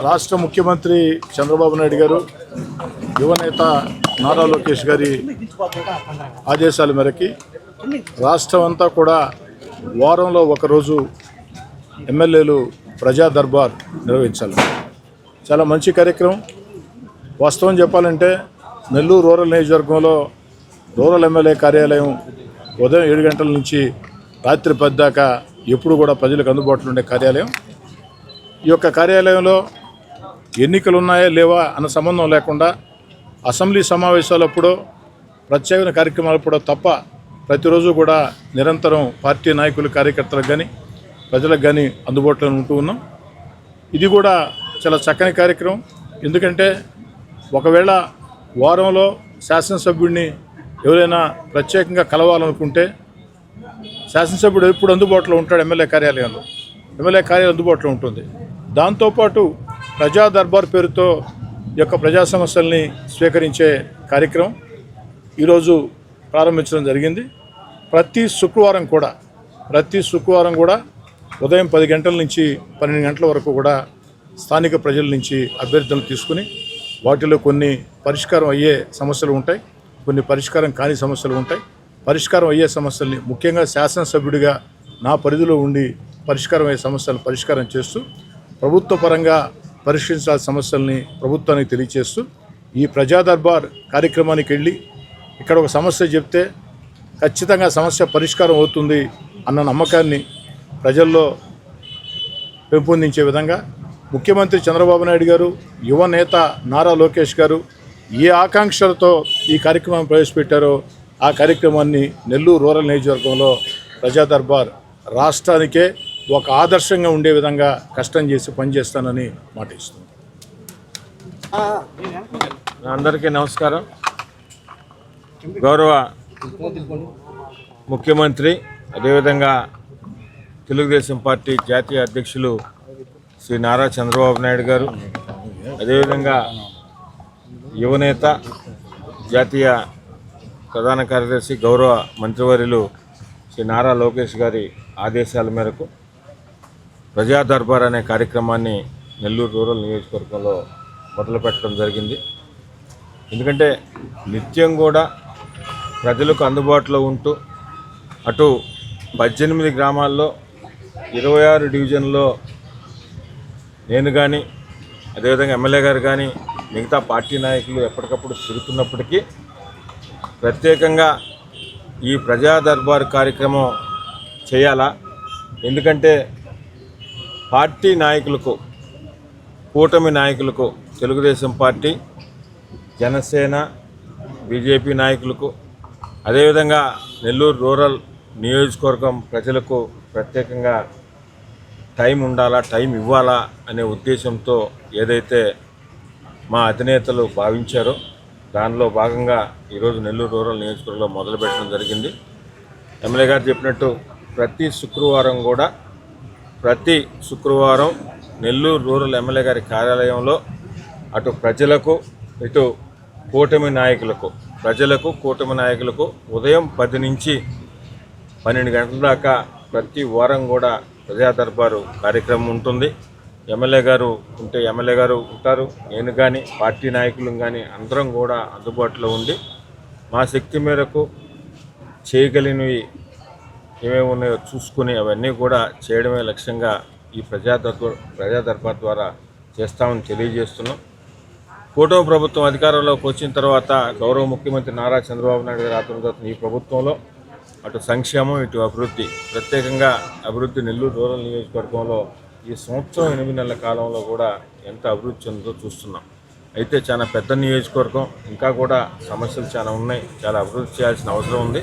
రాష్ట్ర ముఖ్యమంత్రి చంద్రబాబు నాయుడు గారు యువనేత నారా లోకేష్ గారి ఆదేశాల మేరకి రాష్ట్రం అంతా కూడా వారంలో ఒకరోజు ఎమ్మెల్యేలు ప్రజా దర్బార్ నిర్వహించాలి. చాలా మంచి కార్యక్రమం. వాస్తవం చెప్పాలంటే నెల్లూరు రూరల్ నియోజకవర్గంలో రూరల్ ఎమ్మెల్యే కార్యాలయం ఉదయం 7 గంటల నుంచి రాత్రి 10 దాకా ఎప్పుడు కూడా ప్రజలకు అందుబాటులో ఉండే కార్యాలయం. ఈ యొక్క కార్యాలయంలో ఎన్నికలు ఉన్నాయా లేవా అన్న సంబంధం లేకుండా అసెంబ్లీ సమావేశాలప్పుడు ప్రత్యేక కార్యక్రమాలప్పుడు తప్ప ప్రతిరోజు కూడా నిరంతరం పార్టీ నాయకులు కార్యకర్తలకు కానీ ప్రజలకు కానీ అందుబాటులో ఉంటూ ఉన్నాం. ఇది కూడా చాలా చక్కని కార్యక్రమం. ఎందుకంటే ఒకవేళ వారంలో శాసనసభ్యుడిని ఎవరైనా ప్రత్యేకంగా కలవాలనుకుంటే శాసనసభ్యుడు ఎప్పుడు అందుబాటులో ఉంటాడు. ఎమ్మెల్యే కార్యాలయం అందుబాటులో ఉంటుంది. దాంతోపాటు ప్రజా దర్బార్ పేరుతో యొక్క ప్రజా సమస్యల్ని స్వీకరించే కార్యక్రమం ఈరోజు ప్రారంభించడం జరిగింది. ప్రతి శుక్రవారం కూడా ఉదయం 10 గంటల నుంచి 12 గంటల వరకు కూడా స్థానిక ప్రజల నుంచి అభ్యర్థులను తీసుకుని వాటిలో కొన్ని పరిష్కారం అయ్యే సమస్యలు ఉంటాయి, కొన్ని పరిష్కారం కాని సమస్యలు ఉంటాయి. పరిష్కారం అయ్యే సమస్యల్ని ముఖ్యంగా శాసనసభ్యుడిగా నా పరిధిలో ఉండి పరిష్కారం అయ్యే సమస్యలను పరిష్కారం చేస్తూ ప్రభుత్వ పరంగా పరిష్కరించాల్సిన సమస్యల్ని ప్రభుత్వానికి తెలియజేస్తూ ఈ ప్రజా దర్బార్ కార్యక్రమానికి వెళ్ళి ఇక్కడ ఒక సమస్య చెప్తే ఖచ్చితంగా సమస్య పరిష్కారం అవుతుంది అన్న నమ్మకాన్ని ప్రజల్లో పెంపొందించే విధంగా ముఖ్యమంత్రి చంద్రబాబు నాయుడు గారు, యువ నేత నారా లోకేష్ గారు ఏ ఆకాంక్షలతో ఈ కార్యక్రమాన్ని ప్రవేశపెట్టారో ఆ కార్యక్రమాన్ని నెల్లూరు రూరల్ నియోజకవర్గంలో ప్రజా దర్బార్ రాష్ట్రానికే ఒక ఆదర్శంగా ఉండే విధంగా కష్టం చేసి పనిచేస్తానని మాట ఇస్తుంది. అందరికీ నమస్కారం. గౌరవ ముఖ్యమంత్రి అదేవిధంగా తెలుగుదేశం పార్టీ జాతీయ అధ్యక్షులు శ్రీ నారా చంద్రబాబు నాయుడు గారు, అదేవిధంగా యువనేత జాతీయ ప్రధాన కార్యదర్శి గౌరవ మంత్రివర్యులు శ్రీ నారా లోకేష్ గారి ఆదేశాల మేరకు ప్రజా దర్బార్ అనే కార్యక్రమాన్ని నెల్లూరు రూరల్ నియోజకవర్గంలో మొదలుపెట్టడం జరిగింది. ఎందుకంటే నిత్యం కూడా ప్రజలకు అందుబాటులో ఉంటూ అటు 18 గ్రామాల్లో 26 డివిజన్లో నేను కానీ అదేవిధంగా ఎమ్మెల్యే గారు కానీ మిగతా పార్టీ నాయకులు ఎప్పటికప్పుడు తిరుగుతున్నప్పటికీ ప్రత్యేకంగా ఈ ప్రజా దర్బార్ కార్యక్రమం చేయాలా. ఎందుకంటే పార్టీ నాయకులకు, కూటమి నాయకులకు, తెలుగుదేశం పార్టీ, జనసేన, బీజేపీ నాయకులకు అదేవిధంగా నెల్లూరు రూరల్ నియోజకవర్గం ప్రజలకు ప్రత్యేకంగా టైం ఉండాలా, టైం ఇవ్వాలా అనే ఉద్దేశంతో ఏదైతే మా అధినేతలు భావించారో దానిలో భాగంగా ఈరోజు నెల్లూరు రూరల్ నియోజకవర్గంలో మొదలుపెట్టడం జరిగింది. ఎమ్మెల్యే గారు చెప్పినట్టు ప్రతి శుక్రవారం నెల్లూరు రూరల్ ఎమ్మెల్యే గారి కార్యాలయంలో అటు ప్రజలకు ఇటు కూటమి నాయకులకు ఉదయం 10 నుంచి 12 గంటల దాకా ప్రతి వారం కూడా ప్రజా దర్బారు కార్యక్రమం ఉంటుంది. ఎమ్మెల్యే గారు ఉంటారు, నేను కానీ పార్టీ నాయకులు కానీ అందరం కూడా అందుబాటులో ఉండి మా శక్తి మేరకు చేయగలిగినవి ఏమేమి ఉన్నాయో చూసుకుని అవన్నీ కూడా చేయడమే లక్ష్యంగా ఈ ప్రజా దర్బార్ ద్వారా చేస్తామని తెలియజేస్తున్నాం. కూటమి ప్రభుత్వం అధికారంలోకి వచ్చిన తర్వాత గౌరవ ముఖ్యమంత్రి నారా చంద్రబాబు నాయుడు గారి ఆధ్వర్యంలో ఈ ప్రభుత్వంలో అటు సంక్షేమం ఇటు అభివృద్ధి, ప్రత్యేకంగా అభివృద్ధి నెల్లూరు రూరల్ నియోజకవర్గంలో ఈ సంవత్సరం 8 నెలల కాలంలో కూడా ఎంత అభివృద్ధి చెందుతో చూస్తున్నాం. అయితే చాలా పెద్ద నియోజకవర్గం, ఇంకా కూడా సమస్యలు చాలా ఉన్నాయి, చాలా అభివృద్ధి చేయాల్సిన అవసరం ఉంది.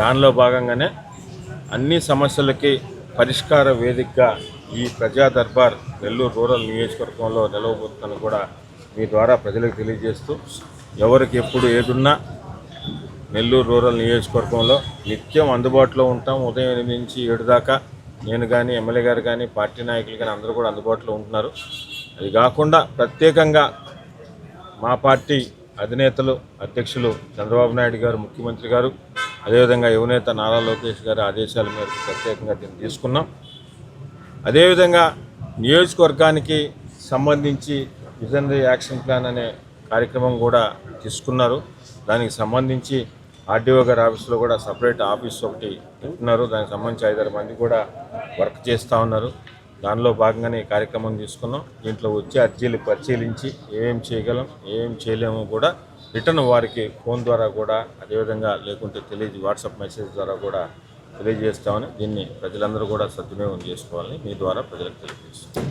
దానిలో భాగంగానే అన్ని సమస్యలకి పరిష్కార వేదికగా ఈ ప్రజా దర్బార్ నెల్లూరు రూరల్ నియోజకవర్గంలో నిలవబోతుందని కూడా మీ ద్వారా ప్రజలకు తెలియజేస్తూ ఎవరికి ఎప్పుడు ఏదున్నా నెల్లూరు రూరల్ నియోజకవర్గంలో నిత్యం అందుబాటులో ఉంటాం. ఉదయం 8 నుంచి 7 దాకా నేను కానీ ఎమ్మెల్యే గారు కానీ పార్టీ నాయకులు కానీ అందరూ కూడా అందుబాటులో ఉంటున్నారు. అది కాకుండా ప్రత్యేకంగా మా పార్టీ అధినేతలు అధ్యక్షులు చంద్రబాబు నాయుడు గారు, ముఖ్యమంత్రి గారు, అదేవిధంగా యువనేత నారా లోకేష్ గారి ఆదేశాల మేరకు ప్రత్యేకంగా దీన్ని తీసుకున్నాం. అదేవిధంగా నియోజకవర్గానికి సంబంధించి విజనరీ యాక్షన్ ప్లాన్ అనే కార్యక్రమం కూడా తీసుకున్నారు. దానికి సంబంధించి ఆర్డీఓ గారి ఆఫీస్లో కూడా సపరేట్ ఆఫీస్ ఒకటి పెట్టున్నారు. దానికి సంబంధించి 5-6 మంది కూడా వర్క్ చేస్తూ ఉన్నారు. దానిలో భాగంగానే ఈ కార్యక్రమం తీసుకున్నాం. దీంట్లో వచ్చే అర్జీలు పరిశీలించి ఏమేమి చేయగలం ఏమేమి చేయలేమో కూడా రిటర్న్ వారికి ఫోన్ ద్వారా కూడా, అదేవిధంగా లేకుంటే వాట్సాప్ మెసేజ్ ద్వారా కూడా తెలియజేస్తామని, దీన్ని ప్రజలందరూ కూడా సద్వినియోగం చేసుకోవాలని మీ ద్వారా ప్రజలకు తెలియజేస్తాం.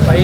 పై